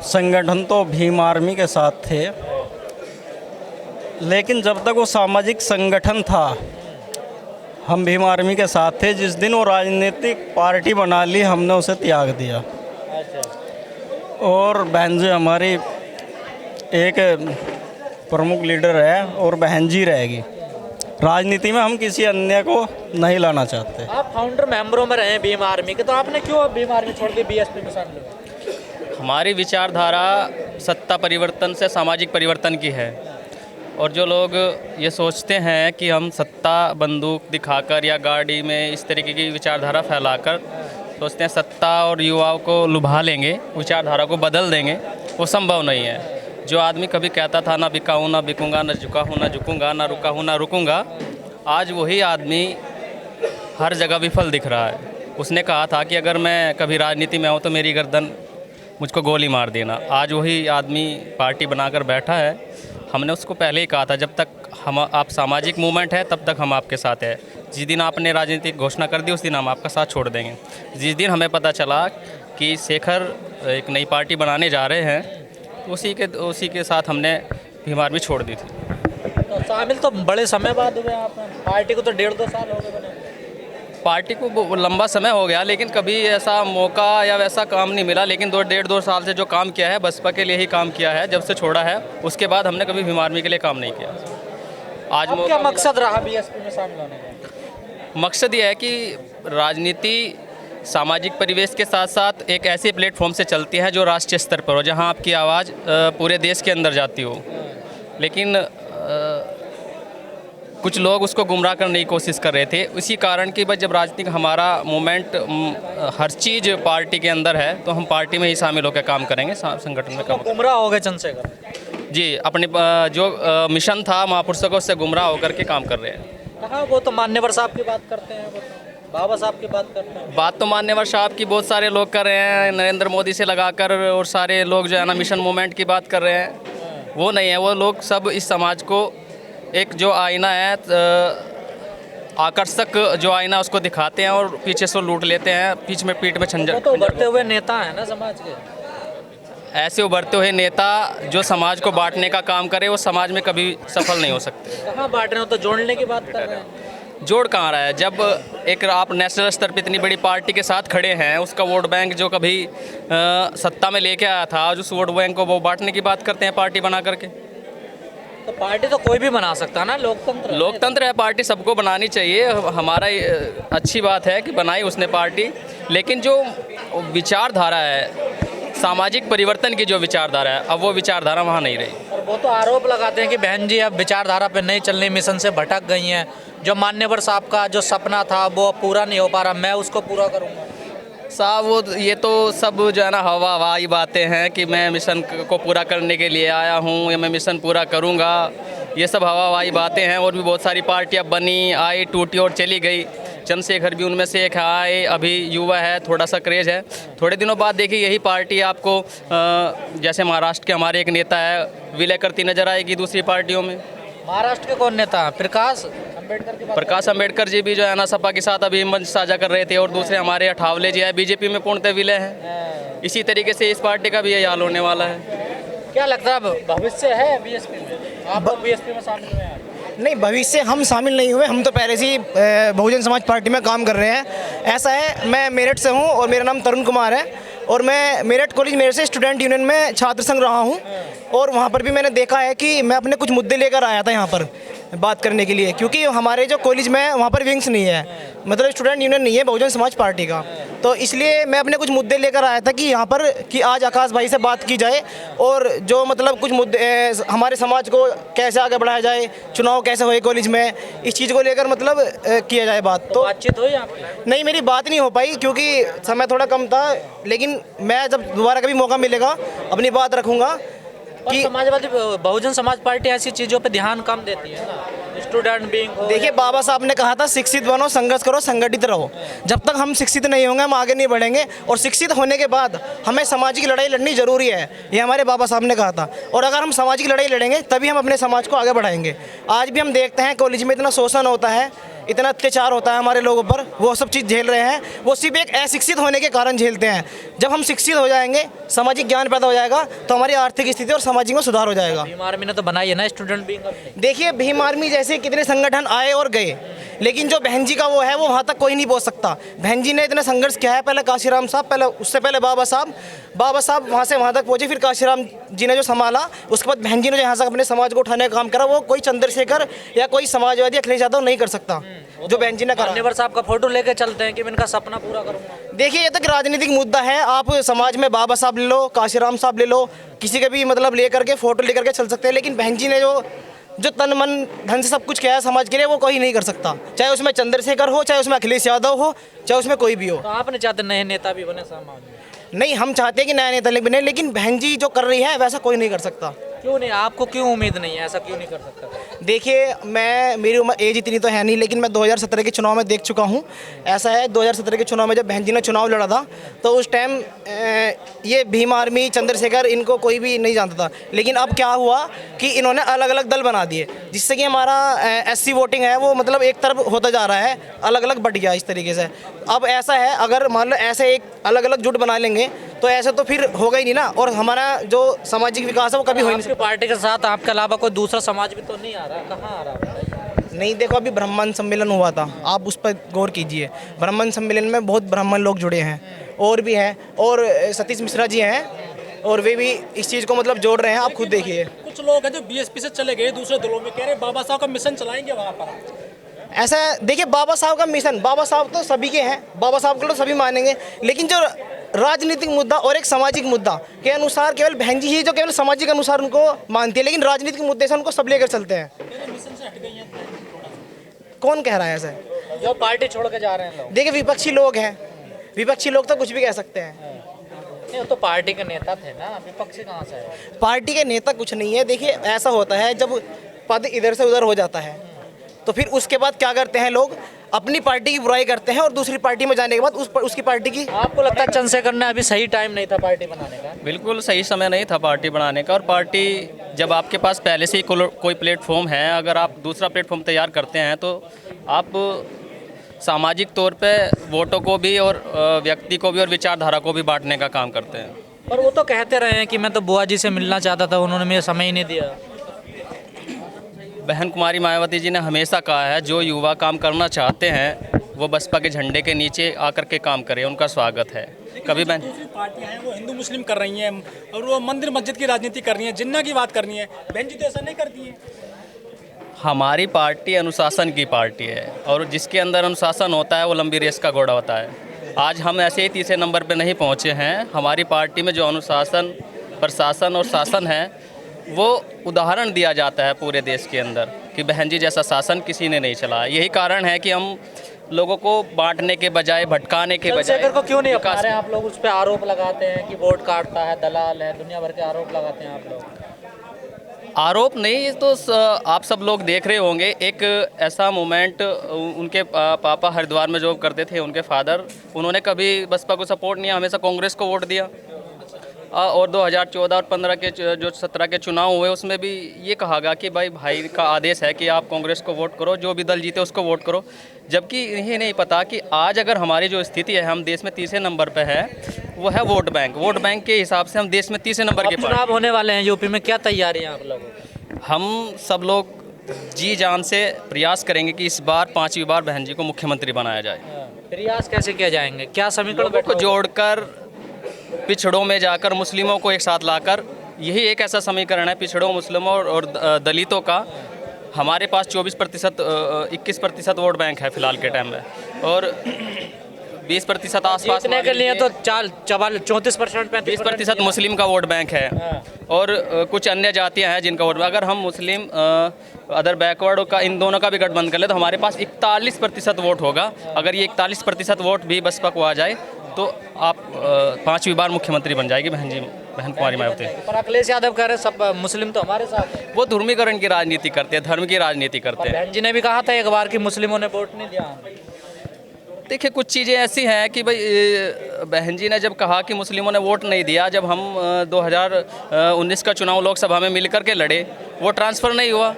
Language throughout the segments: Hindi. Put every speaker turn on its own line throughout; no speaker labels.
संगठन तो भीम आर्मी के साथ थे, लेकिन जब तक वो सामाजिक संगठन था हम भीम आर्मी के साथ थे। जिस दिन वो राजनीतिक पार्टी बना ली हमने उसे त्याग दिया। और बहन जी हमारी एक प्रमुख लीडर है और बहन जी रहेगी। राजनीति में हम किसी अन्य को नहीं लाना चाहते।
आप फाउंडर मेंबरों में रहे भीम आर्मी के, तो आपने क्यों भीम आर्मी छोड़ के बीएसपी में शामिल हुए?
हमारी विचारधारा सत्ता परिवर्तन से सामाजिक परिवर्तन की है। और जो लोग ये सोचते हैं कि हम सत्ता बंदूक दिखाकर या गाड़ी में इस तरीके की विचारधारा फैलाकर सोचते हैं सत्ता और युवाओं को लुभा लेंगे, विचारधारा को बदल देंगे, वो संभव नहीं है। जो आदमी कभी कहता था ना बिका हूँ ना बिकूँगा, ना झुका हूँ ना झुकूँगा, ना रुका हूँ ना रुकूँगा, आज वही आदमी हर जगह विफल दिख रहा है। उसने कहा था कि अगर मैं कभी राजनीति में आऊँ तो मेरी गर्दन मुझको गोली मार देना। आज वही आदमी पार्टी बनाकर बैठा है। हमने उसको पहले ही कहा था जब तक आप सामाजिक मूवमेंट है तब तक हम आपके साथ हैं। जिस दिन आपने राजनीतिक घोषणा कर दी उस दिन हम आपका साथ छोड़ देंगे। जिस दिन हमें पता चला कि शेखर एक नई पार्टी बनाने जा रहे हैं उसी के साथ हमने भीम आर्मी छोड़ दी थी।
तो शामिल तो बड़े समय बाद हुए आप, पार्टी को तो 1.5-2 साल हो गए बने।
पार्टी को लंबा समय हो गया, लेकिन कभी ऐसा मौका या वैसा काम नहीं मिला। लेकिन 1.5-2 साल से जो काम किया है बसपा के लिए ही काम किया है। जब से छोड़ा है उसके बाद हमने कभी भीम आर्मी के लिए काम नहीं किया। आज
क्या मकसद रहा बीएसपी में शामिल होने का?
मकसद ये है कि राजनीति सामाजिक परिवेश के साथ साथ एक ऐसे प्लेटफॉर्म से चलती है जो राष्ट्रीय स्तर पर हो, जहां आपकी आवाज़ पूरे देश के अंदर जाती हो। लेकिन कुछ लोग उसको गुमराह करने की कोशिश कर रहे थे। इसी कारण कि भाई जब राजनीतिक हमारा मूवमेंट हर चीज़ पार्टी के अंदर है तो हम पार्टी में ही शामिल होकर काम करेंगे, संगठन में काम।
गुमराह हो गए चंद्रशेखर जी,
अपने जो मिशन था महापुरुषों को उससे गुमराह होकर के काम कर रहे हैं।
हाँ, वो तो मान्यवर साहब की बात करते हैं, वो तो बाबा साहब की बात करते हैं।
बात तो मान्यवर साहब की बहुत सारे लोग कर रहे हैं, नरेंद्र मोदी से लगाकर, और सारे लोग जो है ना मिशन मूवमेंट की बात कर रहे हैं। वो नहीं है, वो लोग सब इस समाज को एक जो आईना है आकर्षक जो आईना उसको दिखाते हैं और पीछे से लूट लेते हैं, पीठ में छंजर।
तो उभरते हुए नेता है ना समाज के।
ऐसे उभरते हुए नेता जो समाज को बांटने का काम करे वो समाज में कभी सफल नहीं हो सकते।
कहाँ बांट रहे हो, तो जोड़ने की बात कर रहे हैं।
जोड़ कहाँ रहा है? जब एक आप नेशनल स्तर पर इतनी बड़ी पार्टी के साथ खड़े हैं, उसका वोट बैंक जो कभी सत्ता में लेके आया था, आज उस वोट बैंक को वो बांटने की बात करते हैं पार्टी बना करके।
तो पार्टी तो कोई भी बना सकता है ना, लोकतंत्र
है। पार्टी सबको बनानी चाहिए। हमारा अच्छी बात है कि बनाई उसने पार्टी, लेकिन जो विचारधारा है सामाजिक परिवर्तन की जो विचारधारा है, अब वो विचारधारा वहाँ नहीं रही।
और वो तो आरोप लगाते हैं कि बहन जी अब विचारधारा पे नहीं चलने, मिशन से भटक गई हैं। जो मान्यवर साहब का जो सपना था वो पूरा नहीं हो पा रहा, मैं उसको पूरा करूँगा।
साहब वो ये तो सब जो है ना हवाई बातें हैं कि मैं मिशन को पूरा करने के लिए आया हूँ या मैं मिशन पूरा करूँगा। ये सब हवाई बातें हैं। और भी बहुत सारी पार्टियाँ बनी, आई, टूटी और चली गई। चंद्रशेखर भी उनमें से एक आए, अभी युवा है, थोड़ा सा क्रेज है। थोड़े दिनों बाद देखिए यही पार्टी आपको जैसे महाराष्ट्र के हमारे एक नेता है विलय करती नजर आएगी दूसरी पार्टियों में।
महाराष्ट्र के कौन नेता? प्रकाश
अम्बेडकर जी भी जो है ना सपा के साथ अभी मंच साझा कर रहे थे। और दूसरे हमारे अठावले जी है, बीजेपी में पूर्णतः विलय है। इसी तरीके से इस पार्टी का भी यही हाल होने वाला है।
क्या लगता है भविष्य है बीएसपी में? आप बीएसपी में शामिल हुए हैं?
नहीं, भविष्य हम शामिल नहीं हुए। हम तो पहले से ही बहुजन समाज पार्टी में काम कर रहे हैं। ऐसा है, मैं मेरठ से हूँ और मेरा नाम तरुण कुमार है और मैं मेरठ कॉलेज मेरठ से स्टूडेंट यूनियन में छात्र संघ रहा हूँ। और वहाँ पर भी मैंने देखा है कि मैं अपने कुछ मुद्दे लेकर आया था यहाँ पर बात करने के लिए, क्योंकि हमारे जो कॉलेज में वहाँ पर विंग्स नहीं है, मतलब स्टूडेंट यूनियन नहीं है बहुजन समाज पार्टी का। तो इसलिए मैं अपने कुछ मुद्दे लेकर आया था कि यहाँ पर कि आज आकाश भाई से बात की जाए और जो मतलब कुछ मुद्दे हमारे समाज को कैसे आगे बढ़ाया जाए, चुनाव कैसे होए कॉलेज में, इस चीज़ को लेकर मतलब किया जाए बात। तो
बातचीत हुई आपकी?
नहीं, मेरी बात नहीं हो पाई क्योंकि समय थोड़ा कम था। लेकिन मैं जब दोबारा कभी मौका मिलेगा अपनी बात रखूँगा।
कि समाजवादी बहुजन समाज पार्टी ऐसी चीज़ों पे ध्यान कम देती है ना, स्टूडेंट बीइंग।
देखिए, बाबा साहब ने कहा था शिक्षित बनो, संघर्ष करो, संगठित रहो। जब तक हम शिक्षित नहीं होंगे हम आगे नहीं बढ़ेंगे। और शिक्षित होने के बाद हमें सामाजिक लड़ाई लड़नी जरूरी है, ये हमारे बाबा साहब ने कहा था। और अगर हम सामाजिक लड़ाई लड़ेंगे तभी हम अपने समाज को आगे बढ़ाएंगे। आज भी हम देखते हैं कॉलेज में इतना शोषण होता है, इतना अत्याचार होता है हमारे लोगों पर, वो सब चीज़ झेल रहे हैं, वो सिर्फ एक अशिक्षित होने के कारण झेलते हैं। जब हम शिक्षित हो जाएंगे, सामाजिक ज्ञान पैदा हो जाएगा, तो हमारी आर्थिक स्थिति और सामाजिक में सुधार हो जाएगा।
भीम आर्मी ने तो बनाई है ना स्टूडेंट विंग अपनी।
देखिए, भीम आर्मी जैसे कितने संगठन आए और गए, लेकिन जो बहन जी का वो है, वो वहाँ तक कोई नहीं पहुँच सकता। बहन जी ने इतना संघर्ष किया है, पहले काशीराम साहब, पहले उससे पहले बाबा साहब वहाँ से वहाँ तक पहुँचे, फिर काशीराम जी ने जो संभाला, उसके बाद बहन जी ने जो यहाँ से अपने समाज को उठाने का काम करा, वो कोई चंद्रशेखर या कोई समाजवादी अखिलेश यादव नहीं कर सकता जो बहन जी ने करा।
मान्यवर साहब का फोटो लेके चलते हैं कि मैं इनका सपना पूरा करूँगा।
देखिए, ये तक राजनीतिक मुद्दा है। आप समाज में बाबा साहब ले लो, काशीराम साहब ले लो, किसी के भी मतलब ले करके फोटो लेकर के चल सकते हैं, लेकिन बहन जी ने जो तन मन धन से सब कुछ किया है समाज के लिए, वो कोई नहीं कर सकता। चाहे उसमें चंद्रशेखर हो, चाहे उसमें अखिलेश यादव हो, चाहे उसमें कोई भी हो।
तो आपने चाहते नए नेता भी बने समाज में?
नहीं, हम चाहते हैं कि नया नेता बने, लेकिन बहन जी जो कर रही है वैसा कोई नहीं कर सकता।
क्यों नहीं? आपको क्यों उम्मीद नहीं है? ऐसा क्यों नहीं कर सकता?
देखिए, मेरी उम्र एज इतनी तो है नहीं, लेकिन मैं 2017 के चुनाव में देख चुका हूँ। ऐसा है, 2017 के चुनाव में जब बहन जी ने चुनाव लड़ा था, तो उस टाइम ये भीम आर्मी, चंद्रशेखर, इनको कोई भी नहीं जानता था। लेकिन अब क्या हुआ कि इन्होंने अलग अलग दल बना दिए, जिससे कि हमारा SC वोटिंग है वो मतलब एक तरफ होता जा रहा है, अलग अलग बट गया इस तरीके से। अब ऐसा है, अगर मान लो ऐसे एक अलग अलग जुट बना लेंगे, तो ऐसे तो फिर होगा ही नहीं ना, और हमारा जो सामाजिक विकास है वो कभी हो ही नहीं सकता।
पार्टी के साथ आपके अलावा कोई दूसरा समाज भी तो नहीं आ रहा? कहाँ आ रहा है?
नहीं, देखो, अभी ब्राह्मण सम्मेलन हुआ था, आप उस पर गौर कीजिए। ब्राह्मण सम्मेलन में बहुत ब्राह्मण लोग जुड़े हैं, और भी हैं, और सतीश मिश्रा जी हैं, और वे भी इस चीज़ को मतलब जोड़ रहे हैं। आप खुद देखिए,
कुछ लोग हैं जो BSP से चले गए दूसरे दलों में, कह रहे बाबा साहब का मिशन चलाएंगे वहाँ पर।
ऐसा है, देखिए, बाबा साहब का मिशन, बाबा साहब तो सभी के हैं, बाबा साहब को तो सभी मानेंगे, लेकिन जो राजनीतिक मुद्दा और एक सामाजिक मुद्दा के अनुसार केवल बहन जी ही जो केवल सामाजिक अनुसार उनको मानती है, लेकिन राजनीतिक मुद्दे से उनको सब लेकर चलते हैं। कौन कह रहा है ऐसा?
जो पार्टी छोड़ के जा रहे हैं लोग।
देखिए, विपक्षी लोग हैं, विपक्षी लोग तो कुछ भी कह सकते हैं।
नहीं, वो तो पार्टी के नेता थे ना, विपक्षी कहाँ से है?
पार्टी के नेता कुछ नहीं है। देखिए, ऐसा होता है, जब पद इधर से उधर हो जाता है, तो फिर उसके बाद क्या करते हैं लोग, अपनी पार्टी की बुराई करते हैं, और दूसरी पार्टी में जाने के बाद उसकी पार्टी की।
आपको लगता है चंद्रशेखर ने अभी सही टाइम नहीं था पार्टी बनाने का?
बिल्कुल सही समय नहीं था पार्टी बनाने का। और पार्टी, जब आपके पास पहले से ही कोई प्लेटफॉर्म है, अगर आप दूसरा प्लेटफॉर्म तैयार करते हैं, तो आप सामाजिक तौर पे वोटों को भी और व्यक्ति को भी और विचारधारा को भी बांटने का काम करते हैं।
पर वो तो कहते रहे हैं कि मैं तो बुआ जी से मिलना चाहता था, उन्होंने मुझे समय ही नहीं दिया।
बहन कुमारी मायावती जी ने हमेशा कहा है, जो युवा काम करना चाहते हैं वो बसपा के झंडे के नीचे आकर के काम करें, उनका स्वागत है। कभी बहन
दूसरी पार्टियां हैं वो हिंदू मुस्लिम कर रही हैं, और वो मंदिर मस्जिद की राजनीति कर रही हैं, जिन्ना की बात करनी है, बहन जी तो ऐसा नहीं करती हैं।
हमारी पार्टी अनुशासन की पार्टी है, और जिसके अंदर अनुशासन होता है वो लंबी रेस का घोड़ा होता है। आज हम ऐसे ही तीसरे नंबर पे नहीं पहुंचे हैं। हमारी पार्टी में जो अनुशासन, प्रशासन और शासन है, वो उदाहरण दिया जाता है पूरे देश के अंदर कि बहन जी जैसा शासन किसी ने नहीं चलाया। यही कारण है कि हम लोगों को बांटने के बजाय, भटकाने के बजाय।
चंद्रशेखर को क्यों नहीं अपना रहे हैं आप लोग? उस पर आरोप लगाते हैं कि वोट काटता है, दलाल है, दुनिया भर के आरोप लगाते हैं आप लोग।
आरोप नहीं, तो आप सब लोग देख रहे होंगे, एक ऐसा मोमेंट, उनके पापा हरिद्वार में जॉब करते थे, उनके फादर, उन्होंने कभी बसपा को सपोर्ट नहीं, हमेशा कांग्रेस को वोट दिया। और 2014 और 15 के जो 17 के चुनाव हुए, उसमें भी ये कहा गया कि भाई का आदेश है कि आप कांग्रेस को वोट करो, जो भी दल जीते उसको वोट करो। जबकि इन्हें नहीं पता कि आज अगर हमारी जो स्थिति है, हम देश में तीसरे नंबर पे है, वो है वोट बैंक। वोट बैंक के हिसाब से हम देश में तीसरे नंबर के।
चुनाव होने वाले हैं यूपी में, क्या तैयारी है आप लोगों?
हम सब लोग जी जान से प्रयास करेंगे कि इस बार 5वीं बार बहन जी को मुख्यमंत्री बनाया जाए।
प्रयास कैसे किया जाएंगे? क्या समीकरण
को जोड़कर, पिछड़ों में जाकर, मुस्लिमों को एक साथ लाकर, यही एक ऐसा समीकरण है पिछड़ों, मुस्लिमों और दलितों का। हमारे पास 24%, 21% वोट बैंक है फिलहाल के टाइम में, और 20% आसपास
के लिए तो 34%
20% मुस्लिम का वोट बैंक है, और कुछ अन्य जातियां हैं जिनका वोट। अगर हम मुस्लिम, अदर बैकवर्ड का, इन दोनों का भी गठबंधन कर ले, तो हमारे पास 41% वोट होगा। अगर ये 41% वोट भी बसपा को आ जाए, तो आप 5वीं बार मुख्यमंत्री बन जाएगी बहन कुमारी मायावती।
पर अखिलेश यादव कह रहे सब मुस्लिम तो हमारे साथ है।
वो धर्मीकरण की राजनीति करते हैं, धर्म की राजनीति करते हैं।
बहन जी ने भी कहा था एक बार कि मुस्लिमों ने वोट नहीं दिया।
देखिए, कुछ चीज़ें ऐसी हैं कि भाई, बहन जी ने जब कहा कि मुस्लिमों ने वोट नहीं दिया, जब हम 2019 का चुनाव लोकसभा में मिलकर के लड़े, वो ट्रांसफ़र नहीं हुआ।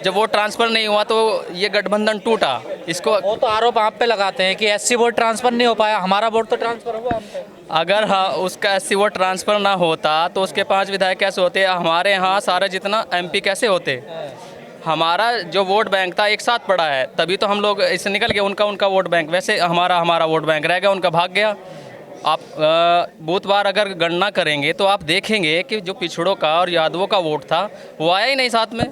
जब वोट ट्रांसफ़र नहीं हुआ तो ये गठबंधन टूटा। इसको
वो तो आरोप आप पे लगाते हैं कि एससी वोट ट्रांसफर नहीं हो पाया, हमारा वोट तो ट्रांसफर हुआ हम पे।
अगर हाँ उसका एससी वोट ट्रांसफ़र ना होता तो उसके 5 विधायक कैसे होते, हमारे यहाँ सारे जितना एमपी कैसे होते। हमारा जो वोट बैंक था एक साथ पड़ा है, तभी तो हम लोग इससे निकल गए। उनका वोट बैंक, वैसे हमारा वोट बैंक रह गया, उनका भाग गया। आप बहुत बार अगर गणना करेंगे तो आप देखेंगे कि जो पिछड़ों का और यादवों का वोट था वो आया ही नहीं साथ में।